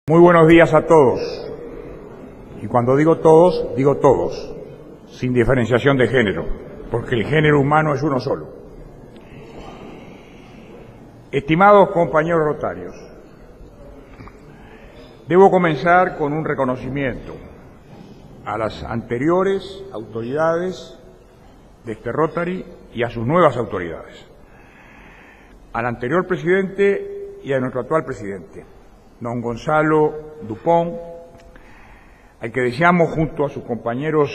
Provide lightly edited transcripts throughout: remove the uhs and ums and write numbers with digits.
Muy buenos días a todos. Y cuando digo todos, sin diferenciación de género, porque el género humano es uno solo. Estimados compañeros rotarios, debo comenzar con un reconocimiento a las anteriores autoridades de este Rotary y a sus nuevas autoridades, al anterior presidente y a nuestro actual presidente, don Gonzalo Dupont, al que deseamos junto a sus compañeros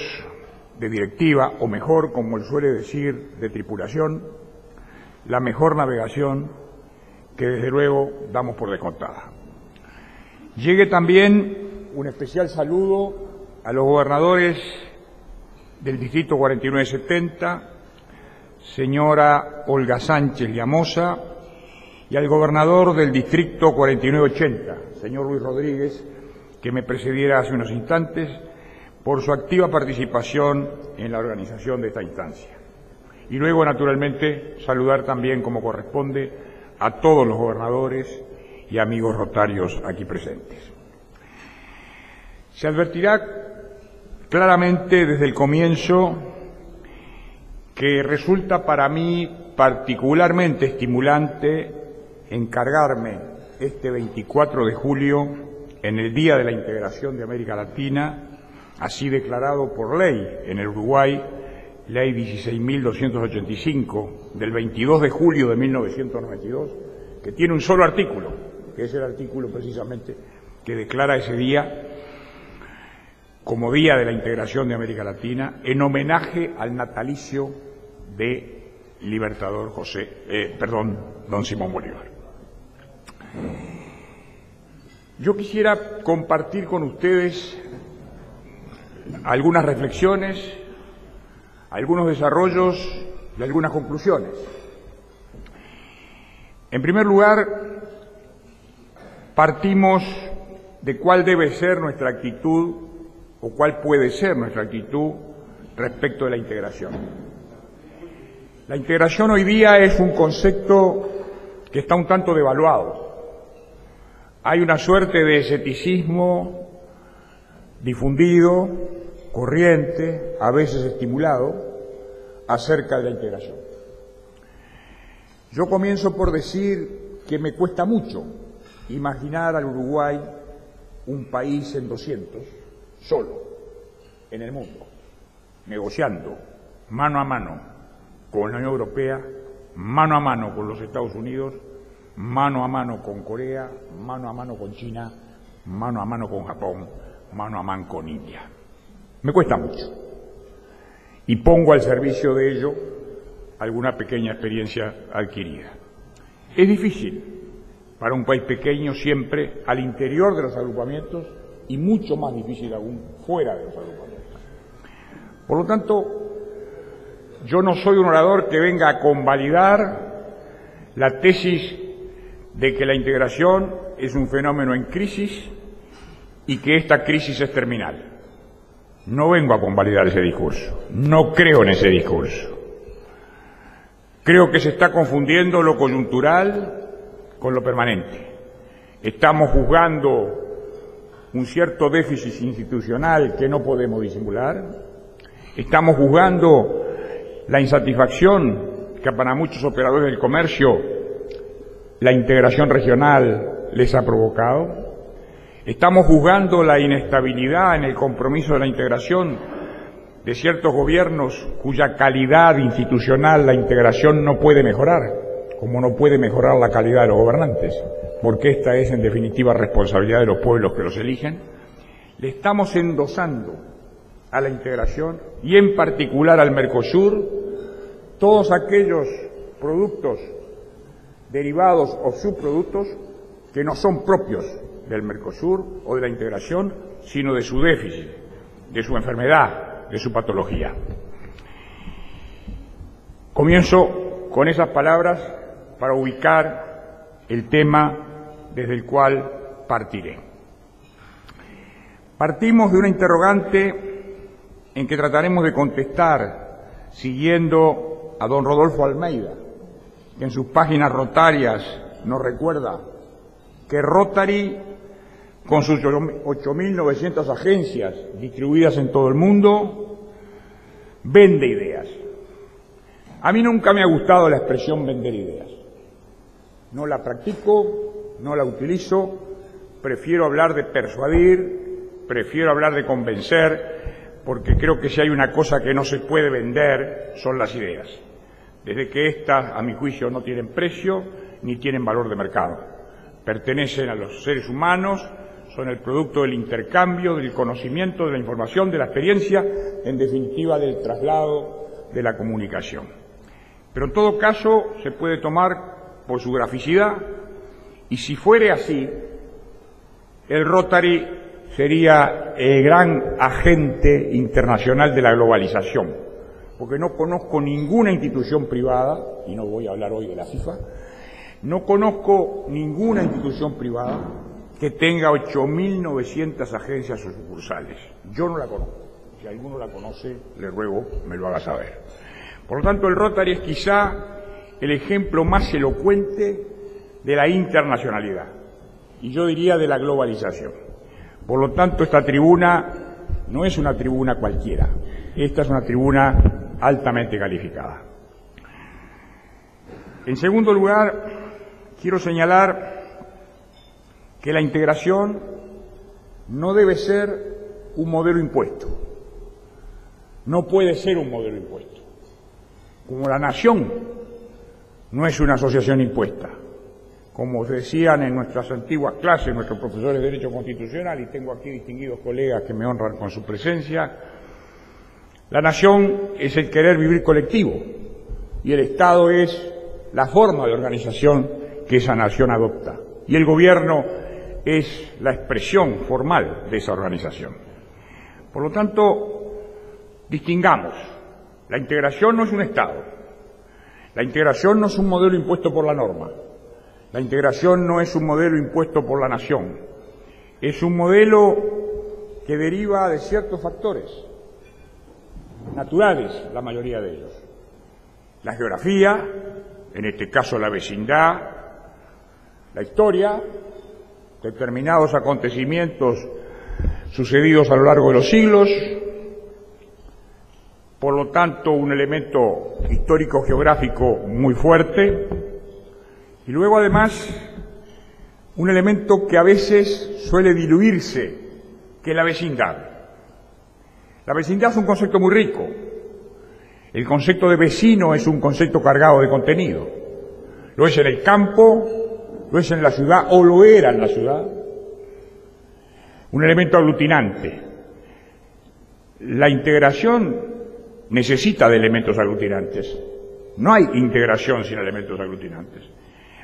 de directiva, o mejor, como él suele decir, de tripulación, la mejor navegación que desde luego damos por descontada. Llegue también un especial saludo a los gobernadores del Distrito 4970, señora Olga Sánchez Llamosa, y al gobernador del Distrito 4980, señor Luis Rodríguez, que me precediera hace unos instantes, por su activa participación en la organización de esta instancia. Y luego, naturalmente, saludar también, como corresponde, a todos los gobernadores y amigos rotarios aquí presentes. Se advertirá claramente desde el comienzo que resulta para mí particularmente estimulante encargarme este 24 de julio, en el Día de la Integración de América Latina, así declarado por ley en el Uruguay, Ley 16.285, del 22 de julio de 1992, que tiene un solo artículo, que es el artículo precisamente que declara ese día como Día de la Integración de América Latina, en homenaje al natalicio de Libertador don Simón Bolívar. Yo quisiera compartir con ustedes algunas reflexiones, algunos desarrollos y algunas conclusiones. En primer lugar, partimos de cuál debe ser nuestra actitud o cuál puede ser nuestra actitud respecto de la integración. La integración hoy día es un concepto que está un tanto devaluado. Hay una suerte de escepticismo difundido, corriente, a veces estimulado, acerca de la integración. Yo comienzo por decir que me cuesta mucho imaginar al Uruguay un país en 200, solo, en el mundo, negociando mano a mano con la Unión Europea, mano a mano con los Estados Unidos, mano a mano con Corea, mano a mano con China, mano a mano con Japón, mano a mano con India. Me cuesta mucho. Y pongo al servicio de ello alguna pequeña experiencia adquirida. Es difícil para un país pequeño siempre al interior de los agrupamientos y mucho más difícil aún fuera de los agrupamientos. Por lo tanto, yo no soy un orador que venga a convalidar la tesis de que la integración es un fenómeno en crisis y que esta crisis es terminal. No vengo a convalidar ese discurso, no creo en ese discurso. Creo que se está confundiendo lo coyuntural con lo permanente. Estamos juzgando un cierto déficit institucional que no podemos disimular. Estamos juzgando la insatisfacción que para muchos operadores del comercio la integración regional les ha provocado. Estamos juzgando la inestabilidad en el compromiso de la integración de ciertos gobiernos cuya calidad institucional la integración no puede mejorar, como no puede mejorar la calidad de los gobernantes, porque esta es en definitiva responsabilidad de los pueblos que los eligen. Le estamos endosando a la integración y en particular al Mercosur todos aquellos productos derivados o subproductos que no son propios del Mercosur o de la integración, sino de su déficit, de su enfermedad, de su patología. Comienzo con esas palabras para ubicar el tema desde el cual partiré. Partimos de una interrogante en que trataremos de contestar siguiendo a don Rodolfo Almeida, que en sus páginas rotarias nos recuerda que Rotary con sus 8.900 agencias distribuidas en todo el mundo, vende ideas. A mí nunca me ha gustado la expresión vender ideas. No la practico, no la utilizo, prefiero hablar de persuadir, prefiero hablar de convencer, porque creo que si hay una cosa que no se puede vender son las ideas. Desde que éstas, a mi juicio, no tienen precio ni tienen valor de mercado. Pertenecen a los seres humanos, son el producto del intercambio, del conocimiento, de la información, de la experiencia, en definitiva del traslado de la comunicación. Pero en todo caso se puede tomar por su graficidad, y si fuere así, el Rotary sería el gran agente internacional de la globalización, porque no conozco ninguna institución privada, y no voy a hablar hoy de la FIFA, no conozco ninguna institución privada que tenga 8.900 agencias o sucursales. Yo no la conozco. Si alguno la conoce, le ruego me lo haga saber. Por lo tanto, el Rotary es quizá el ejemplo más elocuente de la internacionalidad, y yo diría de la globalización. Por lo tanto, esta tribuna no es una tribuna cualquiera, esta es una tribuna altamente calificada. En segundo lugar, quiero señalar que la integración no debe ser un modelo impuesto, no puede ser un modelo impuesto. Como la nación no es una asociación impuesta, como decían en nuestras antiguas clases nuestros profesores de Derecho Constitucional, y tengo aquí distinguidos colegas que me honran con su presencia, la nación es el querer vivir colectivo y el Estado es la forma de organización que esa nación adopta, y el gobierno es la expresión formal de esa organización. Por lo tanto, distingamos, la integración no es un Estado, la integración no es un modelo impuesto por la norma, la integración no es un modelo impuesto por la nación, es un modelo que deriva de ciertos factores naturales, la mayoría de ellos. La geografía, en este caso la vecindad, la historia, determinados acontecimientos sucedidos a lo largo de los siglos, por lo tanto un elemento histórico-geográfico muy fuerte, y luego además un elemento que a veces suele diluirse, que es la vecindad. La vecindad es un concepto muy rico. El concepto de vecino es un concepto cargado de contenido. Lo es en el campo, lo es en la ciudad, o lo era en la ciudad. Un elemento aglutinante. La integración necesita de elementos aglutinantes. No hay integración sin elementos aglutinantes.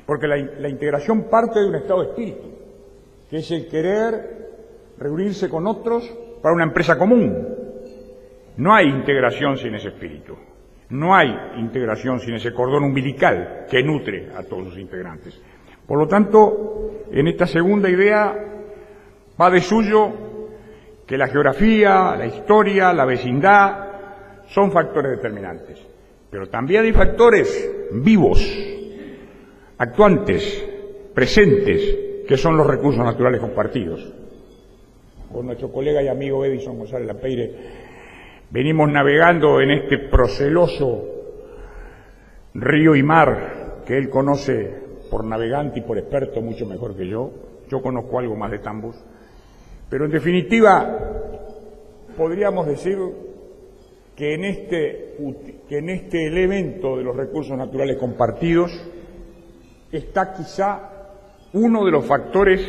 Porque la integración parte de un estado de espíritu, que es el querer reunirse con otros para una empresa común. No hay integración sin ese espíritu. No hay integración sin ese cordón umbilical que nutre a todos sus integrantes. Por lo tanto, en esta segunda idea va de suyo que la geografía, la historia, la vecindad son factores determinantes. Pero también hay factores vivos, actuantes, presentes, que son los recursos naturales compartidos. Con nuestro colega y amigo Edison González Lapeire venimos navegando en este proceloso río y mar que él conoce por navegante y por experto mucho mejor que yo. Yo conozco algo más de tambos. Pero en definitiva, podríamos decir que en este elemento de los recursos naturales compartidos está quizá uno de los factores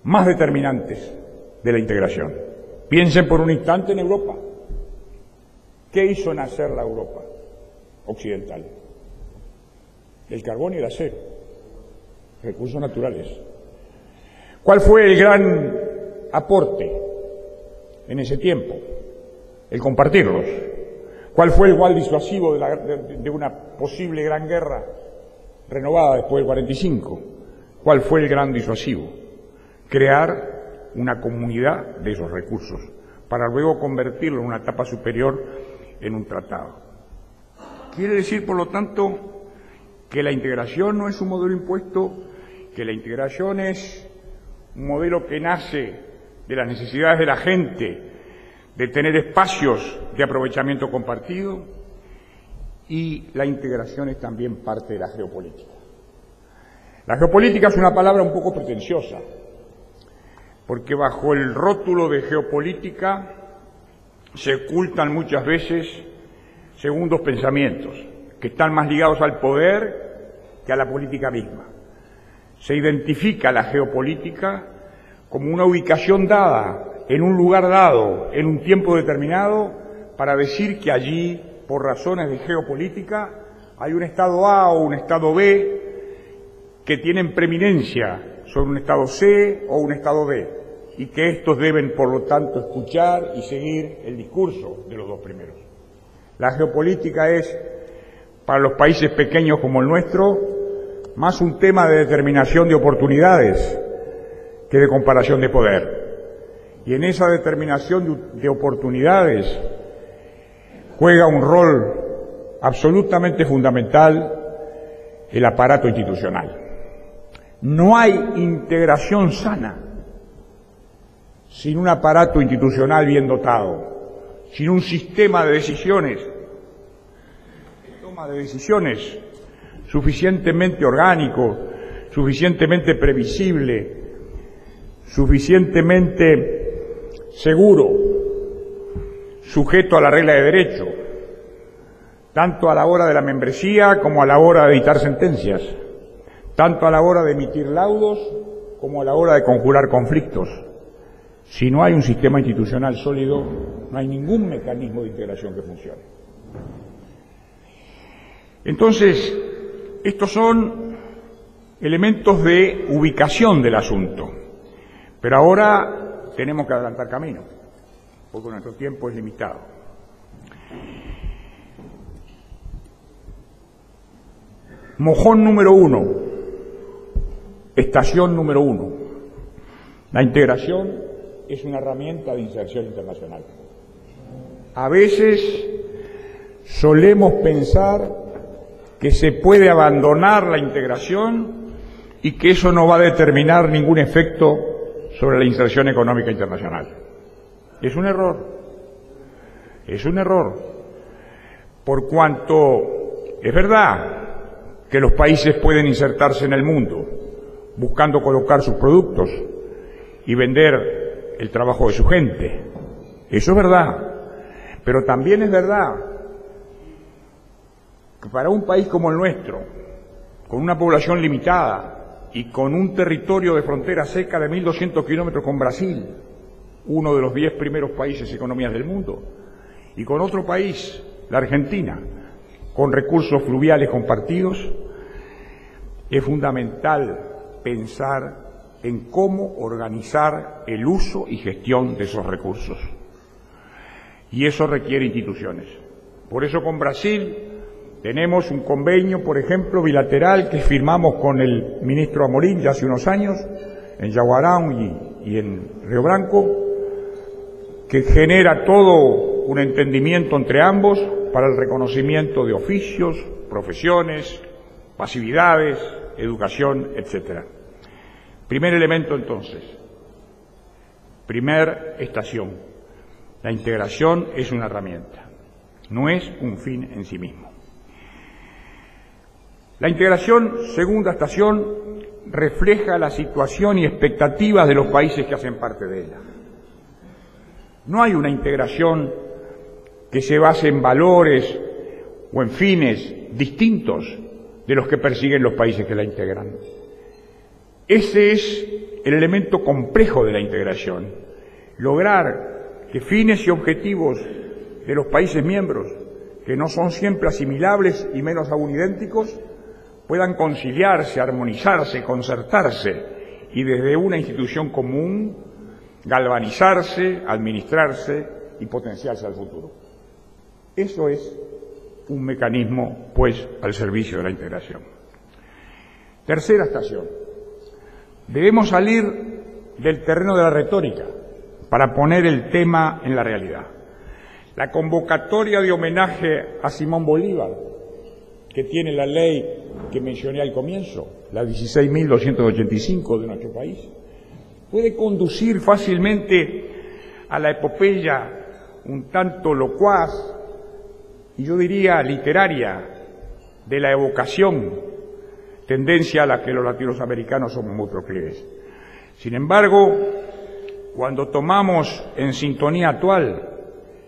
más determinantes de la integración. Piensen por un instante en Europa. ¿Qué hizo nacer la Europa occidental? El carbón y el acero, recursos naturales. ¿Cuál fue el gran aporte en ese tiempo? El compartirlos. ¿Cuál fue el igual disuasivo de una posible gran guerra renovada después del 45? ¿Cuál fue el gran disuasivo? Crear una comunidad de esos recursos para luego convertirlo en una etapa superior en un tratado. Quiere decir, por lo tanto, que la integración no es un modelo impuesto, que la integración es un modelo que nace de las necesidades de la gente, de tener espacios de aprovechamiento compartido, y la integración es también parte de la geopolítica. La geopolítica es una palabra un poco pretenciosa, porque bajo el rótulo de geopolítica se ocultan muchas veces segundos pensamientos, que están más ligados al poder que a la política misma. Se identifica la geopolítica como una ubicación dada, en un lugar dado, en un tiempo determinado, para decir que allí, por razones de geopolítica, hay un Estado A o un Estado B que tienen preeminencia sobre un Estado C o un Estado D, y que estos deben, por lo tanto, escuchar y seguir el discurso de los dos primeros. La geopolítica es, para los países pequeños como el nuestro, más un tema de determinación de oportunidades que de comparación de poder. Y en esa determinación de oportunidades juega un rol absolutamente fundamental el aparato institucional. No hay integración sana sin un aparato institucional bien dotado, sin un sistema de decisiones, toma de decisiones suficientemente orgánico, suficientemente previsible, suficientemente seguro, sujeto a la regla de derecho, tanto a la hora de la membresía como a la hora de dictar sentencias, tanto a la hora de emitir laudos como a la hora de conjurar conflictos. Si no hay un sistema institucional sólido, no hay ningún mecanismo de integración que funcione. Entonces, estos son elementos de ubicación del asunto. Pero ahora tenemos que adelantar camino, porque nuestro tiempo es limitado. Mojón número 1, estación número 1. La integración es una herramienta de inserción internacional. A veces solemos pensar que se puede abandonar la integración y que eso no va a determinar ningún efecto sobre la inserción económica internacional. Es un error. Es un error. Por cuanto es verdad que los países pueden insertarse en el mundo buscando colocar sus productos y vender el trabajo de su gente. Eso es verdad. Pero también es verdad que para un país como el nuestro, con una población limitada y con un territorio de frontera cerca de 1.200 kilómetros con Brasil, uno de los 10 primeros países economías del mundo, y con otro país, la Argentina, con recursos fluviales compartidos, es fundamental pensar en cómo organizar el uso y gestión de esos recursos. Y eso requiere instituciones. Por eso con Brasil tenemos un convenio, por ejemplo, bilateral que firmamos con el ministro Amorim ya hace unos años, en Yaguarão y en Río Branco, que genera todo un entendimiento entre ambos para el reconocimiento de oficios, profesiones, pasividades, educación, etcétera. Primer elemento entonces, primer estación, la integración es una herramienta, no es un fin en sí mismo. La integración, segunda estación, refleja la situación y expectativas de los países que hacen parte de ella. No hay una integración que se base en valores o en fines distintos de los que persiguen los países que la integran. Ese es el elemento complejo de la integración, lograr que fines y objetivos de los países miembros, que no son siempre asimilables y menos aún idénticos, puedan conciliarse, armonizarse, concertarse y desde una institución común galvanizarse, administrarse y potenciarse al futuro. Eso es un mecanismo, pues, al servicio de la integración. Tercera estación. Debemos salir del terreno de la retórica para poner el tema en la realidad. La convocatoria de homenaje a Simón Bolívar, que tiene la ley que mencioné al comienzo, la 16.285 de nuestro país, puede conducir fácilmente a la epopeya un tanto locuaz y yo diría literaria de la evocación, tendencia a la que los latinoamericanos somos muy proclives. Sin embargo, cuando tomamos en sintonía actual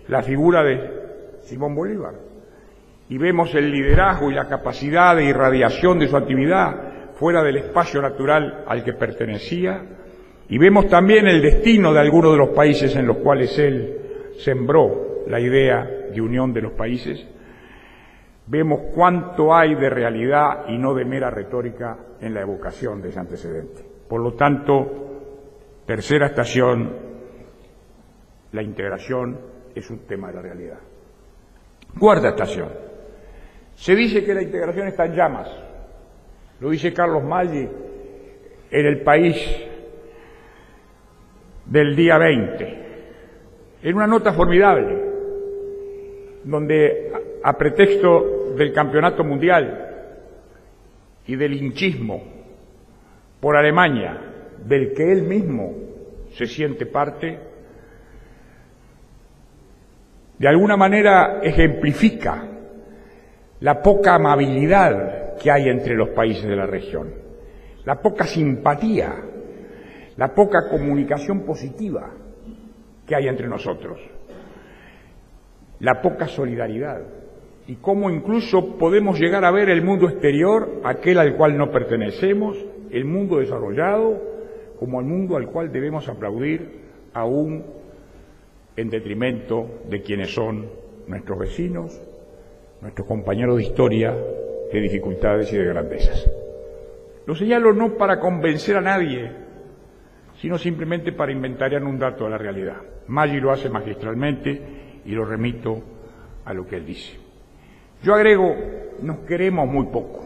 la figura de Simón Bolívar y vemos el liderazgo y la capacidad de irradiación de su actividad fuera del espacio natural al que pertenecía, y vemos también el destino de algunos de los países en los cuales él sembró la idea de unión de los países, vemos cuánto hay de realidad y no de mera retórica en la evocación de ese antecedente. Por lo tanto, tercera estación, la integración es un tema de la realidad. Cuarta estación, se dice que la integración está en llamas. Lo dice Carlos Maggi en El País del día 20, en una nota formidable, donde a pretexto del campeonato mundial y del hinchismo por Alemania, del que él mismo se siente parte, de alguna manera ejemplifica la poca amabilidad que hay entre los países de la región, la poca simpatía, la poca comunicación positiva que hay entre nosotros, la poca solidaridad y cómo incluso podemos llegar a ver el mundo exterior, aquel al cual no pertenecemos, el mundo desarrollado, como el mundo al cual debemos aplaudir, aún en detrimento de quienes son nuestros vecinos, nuestros compañeros de historia, de dificultades y de grandezas. Lo señalo no para convencer a nadie, sino simplemente para inventariar un dato de la realidad. Maggi lo hace magistralmente y lo remito a lo que él dice. Yo agrego, nos queremos muy poco,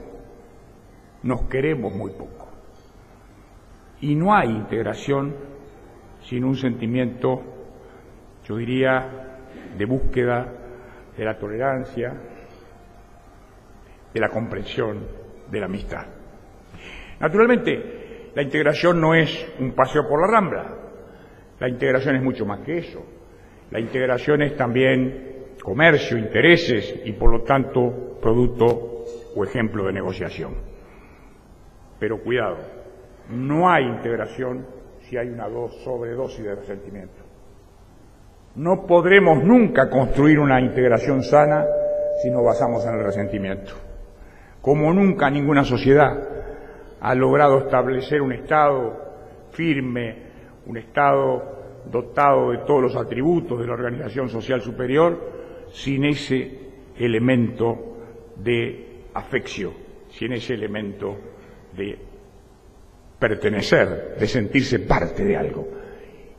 y no hay integración sin un sentimiento, yo diría, de búsqueda de la tolerancia, de la comprensión, de la amistad. Naturalmente, la integración no es un paseo por la Rambla, la integración es mucho más que eso. La integración es también comercio, intereses y por lo tanto producto o ejemplo de negociación. Pero cuidado, no hay integración si hay una sobredosis de resentimiento. No podremos nunca construir una integración sana si nos basamos en el resentimiento. Como nunca ninguna sociedad ha logrado establecer un Estado firme, un Estado dotado de todos los atributos de la organización social superior, sin ese elemento de afección, sin ese elemento de pertenecer, de sentirse parte de algo.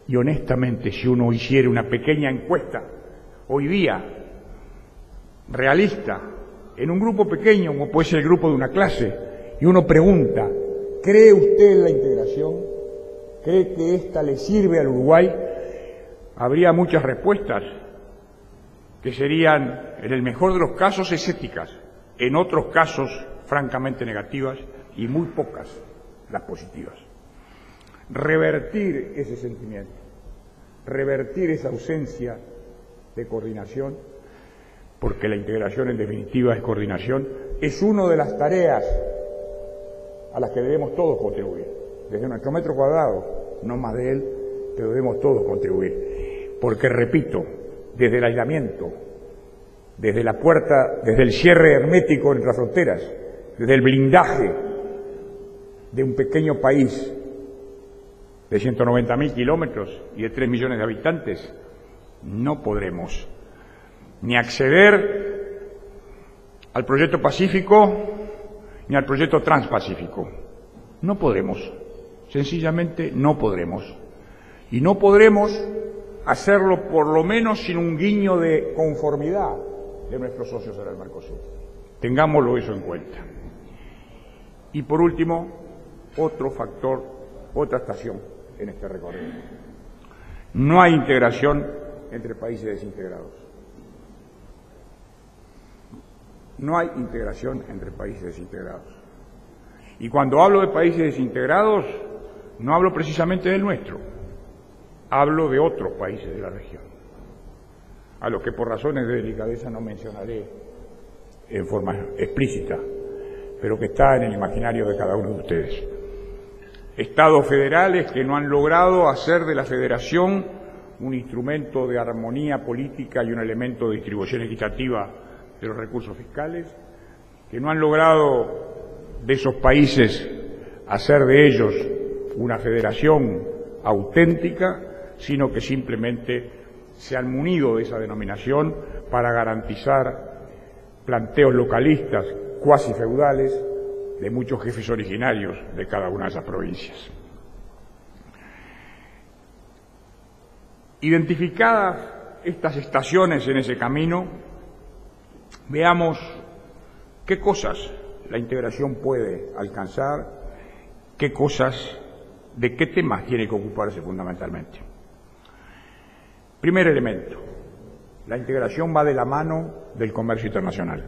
Y honestamente, si uno hiciera una pequeña encuesta hoy día, realista, en un grupo pequeño, como puede ser el grupo de una clase, y uno pregunta, ¿cree usted en la integración? ¿Cree que esta le sirve al Uruguay? Habría muchas respuestas que serían, en el mejor de los casos, escépticas, en otros casos, francamente negativas, y muy pocas las positivas. Revertir ese sentimiento, revertir esa ausencia de coordinación, porque la integración en definitiva es coordinación, es una de las tareas a las que debemos todos contribuir, desde nuestro metro cuadrado, no más de él, pero debemos todos contribuir, porque repito, desde el aislamiento, desde la puerta, desde el cierre hermético entre las fronteras, desde el blindaje de un pequeño país de 190.000 kilómetros y de 3 millones de habitantes, no podremos ni acceder al proyecto pacífico ni al proyecto transpacífico. No podremos, sencillamente no podremos. Y no podremos hacerlo por lo menos sin un guiño de conformidad de nuestros socios en el Mercosur. Tengámoslo eso en cuenta. Y por último, otro factor, otra estación en este recorrido. No hay integración entre países desintegrados. No hay integración entre países desintegrados. Y cuando hablo de países desintegrados, No hablo precisamente del nuestro, hablo de otros países de la región, a los que por razones de delicadeza no mencionaré en forma explícita, pero que está en el imaginario de cada uno de ustedes. Estados federales que no han logrado hacer de la federación un instrumento de armonía política y un elemento de distribución equitativa de los recursos fiscales, que no han logrado de esos países hacer de ellos una federación auténtica, sino que simplemente se han munido de esa denominación para garantizar planteos localistas cuasi feudales de muchos jefes originarios de cada una de esas provincias. Identificadas estas estaciones en ese camino, veamos qué cosas la integración puede alcanzar, qué cosas, de qué temas tiene que ocuparse fundamentalmente. Primer elemento, la integración va de la mano del comercio internacional.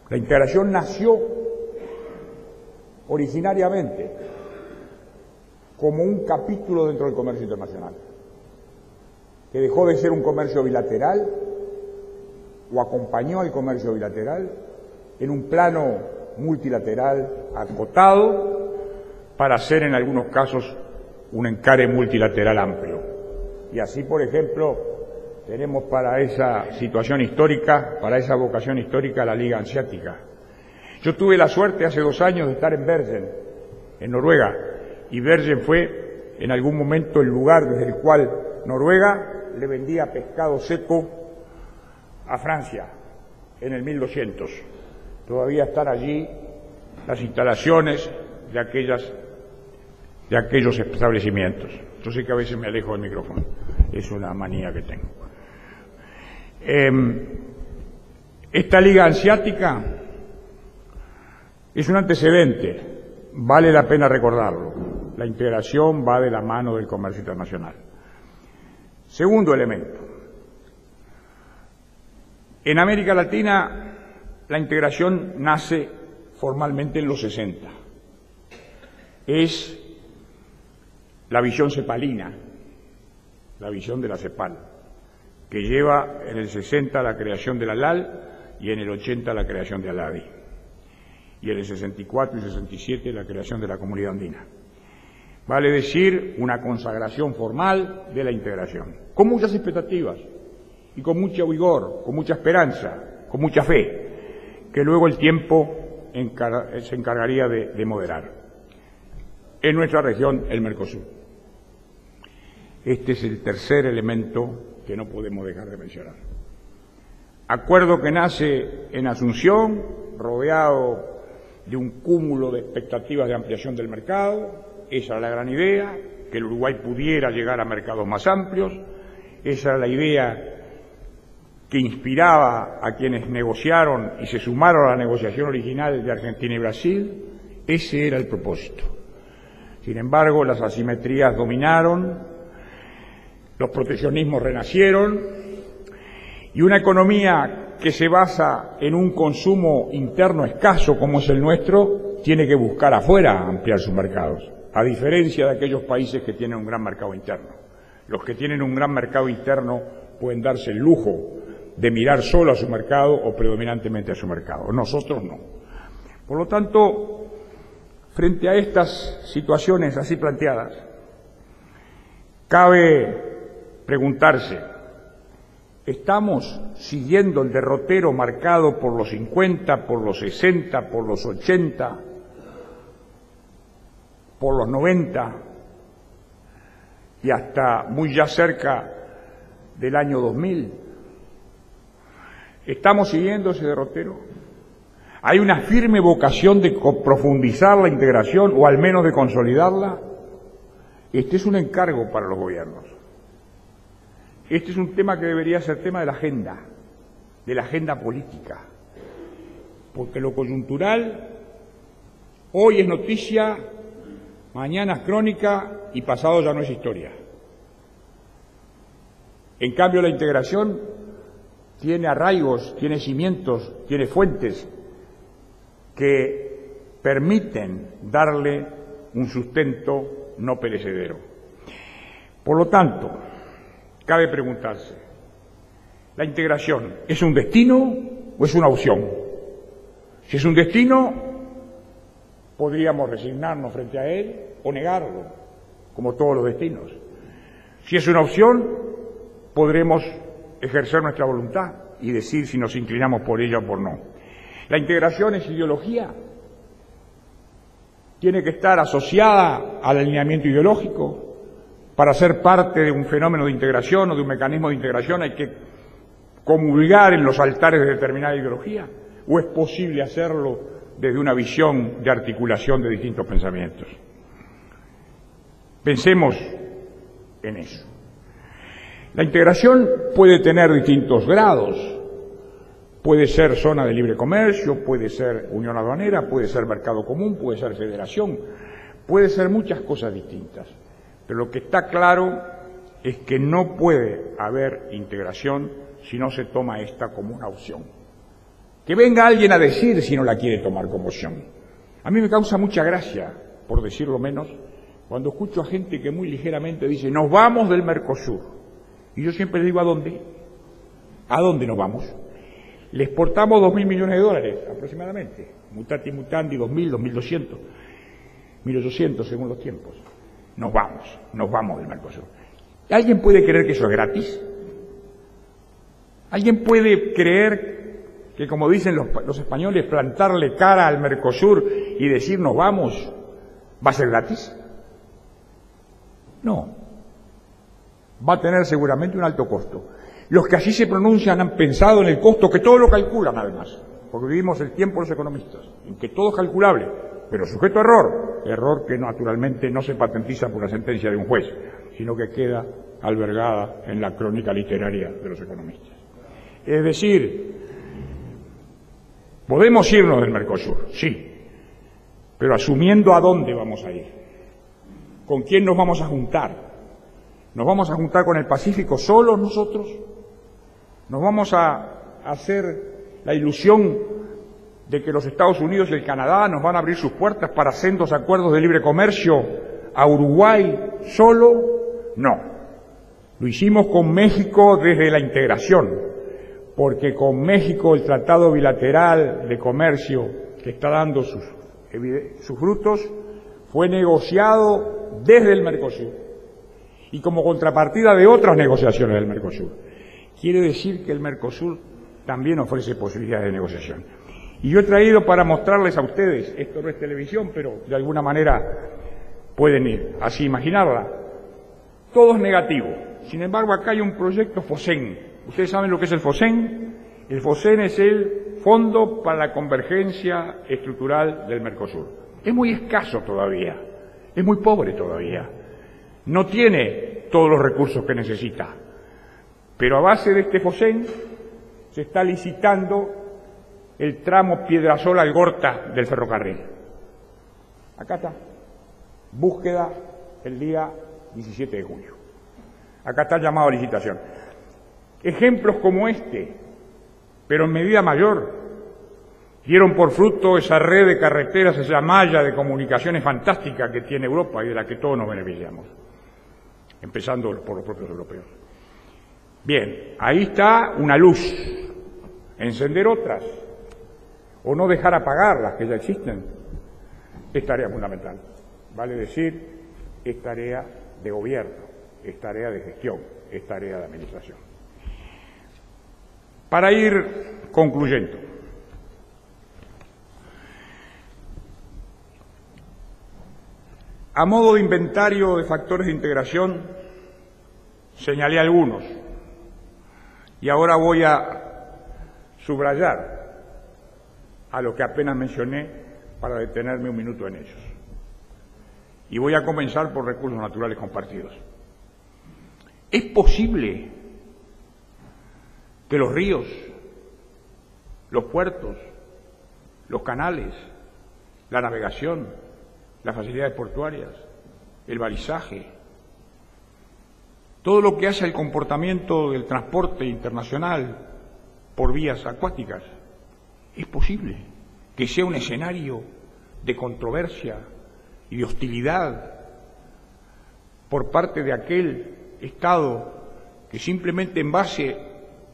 La integración nació originariamente como un capítulo dentro del comercio internacional, que dejó de ser un comercio bilateral o acompañó al comercio bilateral en un plano multilateral acotado para ser en algunos casos un encare multilateral amplio. Y así, por ejemplo, tenemos para esa situación histórica, para esa vocación histórica, la Liga Hanseática. Yo tuve la suerte hace 2 años de estar en Bergen, en Noruega, y Bergen fue en algún momento el lugar desde el cual Noruega le vendía pescado seco a Francia en el 1200. Todavía están allí las instalaciones de aquellos establecimientos. Yo sé que a veces me alejo del micrófono, es una manía que tengo. Esta Liga Hanseática es un antecedente, vale la pena recordarlo. La integración va de la mano del comercio internacional. Segundo elemento. En América Latina la integración nace formalmente en los 60. Es la visión cepalina, la visión de la CEPAL, que lleva en el 60 la creación de la LAL y en el 80 la creación de ALADI, y en el 64 y 67 la creación de la Comunidad Andina. Vale decir, una consagración formal de la integración, con muchas expectativas y con mucho vigor, con mucha esperanza, con mucha fe, que luego el tiempo se encargaría de moderar. En nuestra región, el Mercosur. Este es el tercer elemento que no podemos dejar de mencionar. Acuerdo que nace en Asunción, rodeado de un cúmulo de expectativas de ampliación del mercado. Esa era la gran idea, que el Uruguay pudiera llegar a mercados más amplios. Esa era la idea que inspiraba a quienes negociaron y se sumaron a la negociación original de Argentina y Brasil. Ese era el propósito. Sin embargo, las asimetrías dominaron, los proteccionismos renacieron, y una economía que se basa en un consumo interno escaso como es el nuestro, tiene que buscar afuera ampliar sus mercados, a diferencia de aquellos países que tienen un gran mercado interno. Los que tienen un gran mercado interno pueden darse el lujo de mirar solo a su mercado o predominantemente a su mercado. Nosotros no. Por lo tanto, frente a estas situaciones así planteadas, cabe preguntarse, ¿estamos siguiendo el derrotero marcado por los 50, por los 60, por los 80, por los 90 y hasta muy ya cerca del año 2000? ¿Estamos siguiendo ese derrotero? ¿Hay una firme vocación de profundizar la integración o al menos de consolidarla? Este es un encargo para los gobiernos. Este es un tema que debería ser tema de la agenda política, porque lo coyuntural hoy es noticia, mañana es crónica y pasado ya no es historia. En cambio, la integración tiene arraigos, tiene cimientos, tiene fuentes que permiten darle un sustento no perecedero. Por lo tanto, cabe preguntarse, ¿la integración es un destino o es una opción? Si es un destino, podríamos resignarnos frente a él o negarlo, como todos los destinos. Si es una opción, podremos ejercer nuestra voluntad y decir si nos inclinamos por ella o por no. La integración es ideología. Tiene que estar asociada al alineamiento ideológico. Para ser parte de un fenómeno de integración o de un mecanismo de integración hay que comulgar en los altares de determinada ideología. ¿O es posible hacerlo desde una visión de articulación de distintos pensamientos? Pensemos en eso. La integración puede tener distintos grados. Puede ser zona de libre comercio, puede ser unión aduanera, puede ser mercado común, puede ser federación, puede ser muchas cosas distintas. Pero lo que está claro es que no puede haber integración si no se toma esta como una opción. Que venga alguien a decir si no la quiere tomar como opción. A mí me causa mucha gracia, por decirlo menos, cuando escucho a gente que muy ligeramente dice, nos vamos del Mercosur. Y yo siempre les digo, ¿a dónde? ¿A dónde nos vamos? Le exportamos 2.000 millones de dólares, aproximadamente. Mutati mutandi, 2.000, 2.200, 1.800 según los tiempos. Nos vamos del Mercosur. ¿Alguien puede creer que eso es gratis? ¿Alguien puede creer que, como dicen los españoles, plantarle cara al Mercosur y decir nos vamos, va a ser gratis? No. Va a tener seguramente un alto costo. Los que así se pronuncian han pensado en el costo, que todo lo calculan además, porque vivimos el tiempo de los economistas, en que todo es calculable, pero sujeto a error que naturalmente no se patentiza por la sentencia de un juez, sino que queda albergada en la crónica literaria de los economistas. Es decir, podemos irnos del Mercosur, sí, pero asumiendo a dónde vamos a ir, con quién nos vamos a juntar. ¿Nos vamos a juntar con el Pacífico solos nosotros? ¿Nos vamos a hacer la ilusión de que los Estados Unidos y el Canadá nos van a abrir sus puertas para sendos acuerdos de libre comercio a Uruguay solo? No. Lo hicimos con México desde la integración, porque con México el tratado bilateral de comercio que está dando sus frutos fue negociado desde el Mercosur y como contrapartida de otras negociaciones del Mercosur. Quiere decir que el Mercosur también ofrece posibilidades de negociación. Y yo he traído para mostrarles a ustedes, esto no es televisión, pero de alguna manera pueden ir, así imaginarla. Todo es negativo. Sin embargo, acá hay un proyecto FOSEN. ¿Ustedes saben lo que es el FOSEN? El FOSEN es el Fondo para la Convergencia Estructural del Mercosur. Es muy escaso todavía, es muy pobre todavía. No tiene todos los recursos que necesita, pero a base de este FOSEN se está licitando el tramo Piedrasol-Algorta del ferrocarril. Acá está, búsqueda el día 17 de julio. Acá está el llamado a licitación. Ejemplos como este, pero en medida mayor, dieron por fruto esa red de carreteras, esa malla de comunicaciones fantástica que tiene Europa y de la que todos nos beneficiamos, empezando por los propios europeos. Bien, ahí está una luz. Encender otras, o no dejar apagar las que ya existen, es tarea fundamental. Vale decir, es tarea de gobierno, es tarea de gestión, es tarea de administración. Para ir concluyendo, a modo de inventario de factores de integración, señalé algunos, y ahora voy a subrayar a lo que apenas mencioné para detenerme un minuto en ellos. Y voy a comenzar por recursos naturales compartidos. ¿Es posible que los ríos, los puertos, los canales, la navegación, las facilidades portuarias, el balizaje, todo lo que hace al comportamiento del transporte internacional por vías acuáticas, es posible que sea un escenario de controversia y de hostilidad por parte de aquel Estado que simplemente en base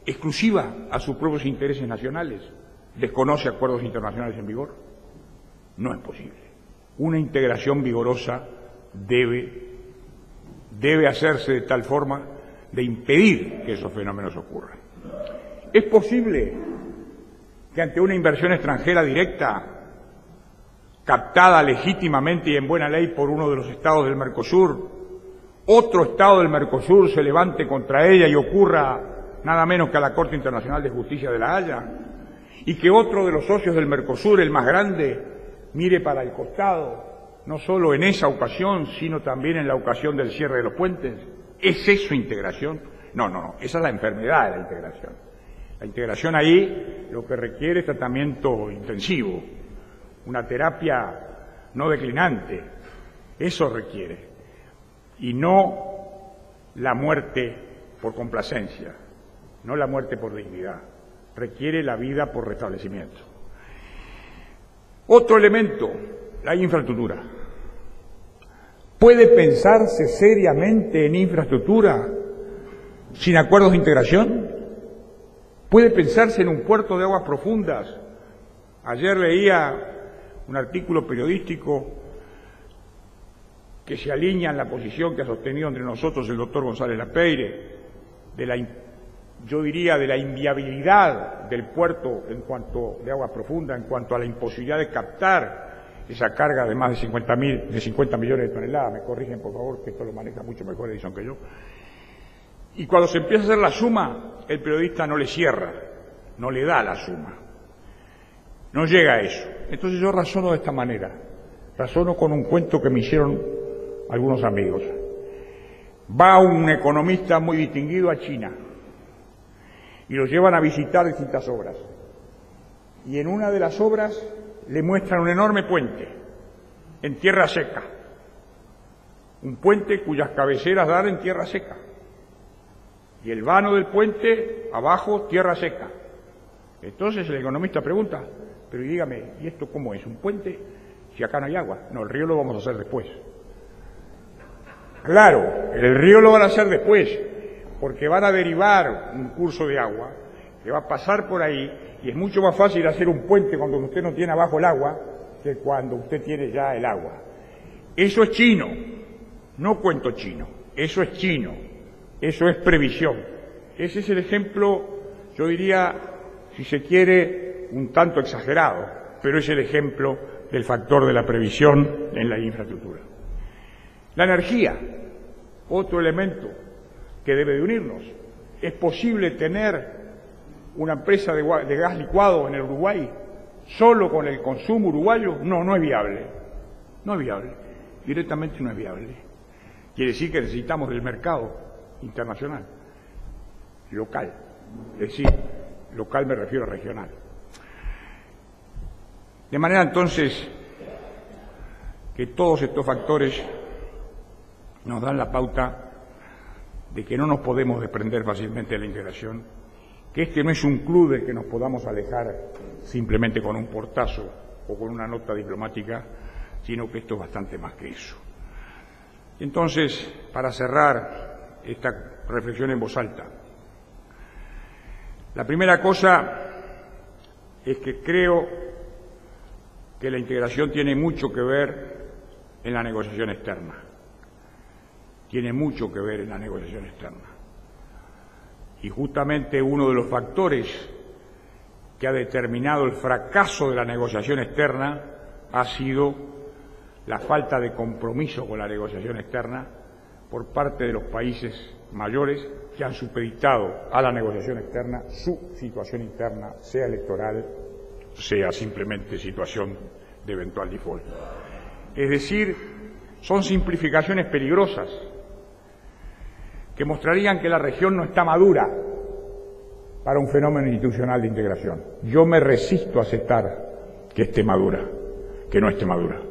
exclusiva a sus propios intereses nacionales desconoce acuerdos internacionales en vigor? No es posible. Una integración vigorosa debe hacerse de tal forma de impedir que esos fenómenos ocurran. ¿Es posible que ante una inversión extranjera directa, captada legítimamente y en buena ley por uno de los estados del Mercosur, otro estado del Mercosur se levante contra ella y ocurra nada menos que a la Corte Internacional de Justicia de La Haya, y que otro de los socios del Mercosur, el más grande, mire para el costado, no solo en esa ocasión, sino también en la ocasión del cierre de los puentes? ¿Es eso integración? No, esa es la enfermedad de la integración. La integración ahí lo que requiere es tratamiento intensivo, una terapia no declinante, eso requiere, y no la muerte por complacencia, no la muerte por dignidad, requiere la vida por restablecimiento. Otro elemento, la infraestructura. ¿Puede pensarse seriamente en infraestructura sin acuerdos de integración? ¿Puede pensarse en un puerto de aguas profundas? Ayer leía un artículo periodístico que se alinea en la posición que ha sostenido entre nosotros el doctor González Lapeire, yo diría de la inviabilidad del puerto en cuanto de aguas profundas, en cuanto a la imposibilidad de captar esa carga de más de 50 millones de toneladas. Me corrigen, por favor, que esto lo maneja mucho mejor Edison que yo. Y cuando se empieza a hacer la suma, el periodista no le cierra, no le da la suma, no llega a eso. Entonces yo razono de esta manera, razono con un cuento que me hicieron algunos amigos. Va un economista muy distinguido a China y lo llevan a visitar distintas obras. Y en una de las obras le muestran un enorme puente en tierra seca, un puente cuyas cabeceras dan en tierra seca. Y el vano del puente, abajo, tierra seca. Entonces el economista pregunta, pero dígame, ¿y esto cómo es? ¿Un puente? Si acá no hay agua. No, el río lo vamos a hacer después. Claro, el río lo van a hacer después, porque van a derivar un curso de agua que va a pasar por ahí, y es mucho más fácil hacer un puente cuando usted no tiene abajo el agua que cuando usted tiene ya el agua. Eso es chino, no cuento chino, eso es chino. Eso es previsión. Ese es el ejemplo, yo diría, si se quiere, un tanto exagerado, pero es el ejemplo del factor de la previsión en la infraestructura. La energía, otro elemento que debe de unirnos. ¿Es posible tener una empresa de gas licuado en el Uruguay solo con el consumo uruguayo? No, no es viable. No es viable. Directamente no es viable. Quiere decir que necesitamos del mercado internacional, local, es decir, local me refiero a regional. De manera entonces que todos estos factores nos dan la pauta de que no nos podemos desprender fácilmente de la integración, que este no es un club del que nos podamos alejar simplemente con un portazo o con una nota diplomática, sino que esto es bastante más que eso. Entonces, para cerrar esta reflexión en voz alta, la primera cosa es que creo que la integración tiene mucho que ver en la negociación externa. Tiene mucho que ver en la negociación externa. Y justamente uno de los factores que ha determinado el fracaso de la negociación externa ha sido la falta de compromiso con la negociación externa por parte de los países mayores que han supeditado a la negociación externa su situación interna, sea electoral, sea simplemente situación de eventual default. Es decir, son simplificaciones peligrosas que mostrarían que la región no está madura para un fenómeno institucional de integración. Yo me resisto a aceptar que esté madura, que no esté madura.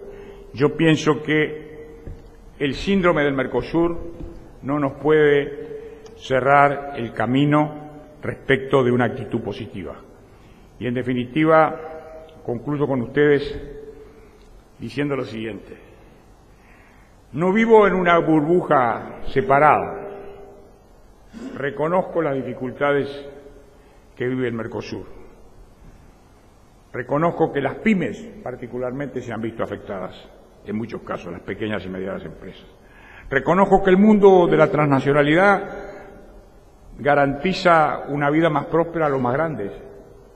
Yo pienso que el síndrome del Mercosur no nos puede cerrar el camino respecto de una actitud positiva. Y en definitiva, concluyo con ustedes diciendo lo siguiente. No vivo en una burbuja separada. Reconozco las dificultades que vive el Mercosur. Reconozco que las pymes particularmente se han visto afectadas, en muchos casos, las pequeñas y medianas empresas. Reconozco que el mundo de la transnacionalidad garantiza una vida más próspera a los más grandes,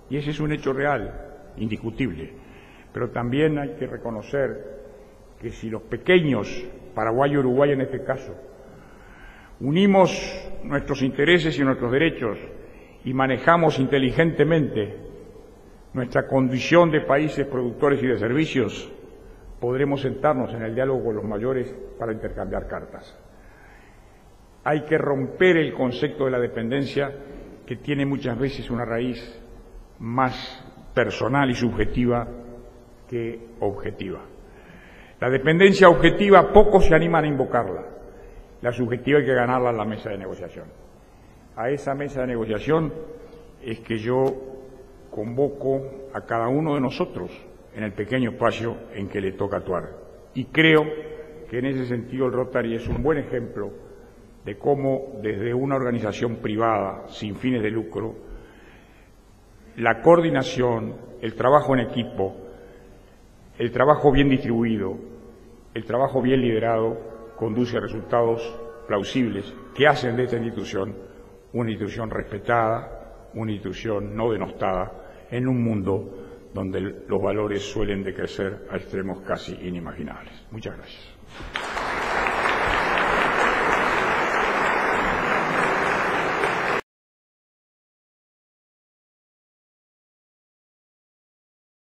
y ese es un hecho real, indiscutible. Pero también hay que reconocer que si los pequeños, Paraguay y Uruguay en este caso, unimos nuestros intereses y nuestros derechos y manejamos inteligentemente nuestra condición de países productores y de servicios, podremos sentarnos en el diálogo con los mayores para intercambiar cartas. Hay que romper el concepto de la dependencia, que tiene muchas veces una raíz más personal y subjetiva que objetiva. La dependencia objetiva pocos se animan a invocarla. La subjetiva hay que ganarla en la mesa de negociación. A esa mesa de negociación es que yo convoco a cada uno de nosotros en el pequeño espacio en que le toca actuar. Y creo que en ese sentido el Rotary es un buen ejemplo de cómo desde una organización privada sin fines de lucro, la coordinación, el trabajo en equipo, el trabajo bien distribuido, el trabajo bien liderado conduce a resultados plausibles que hacen de esta institución una institución respetada, una institución no denostada en un mundo donde los valores suelen decrecer a extremos casi inimaginables. Muchas gracias.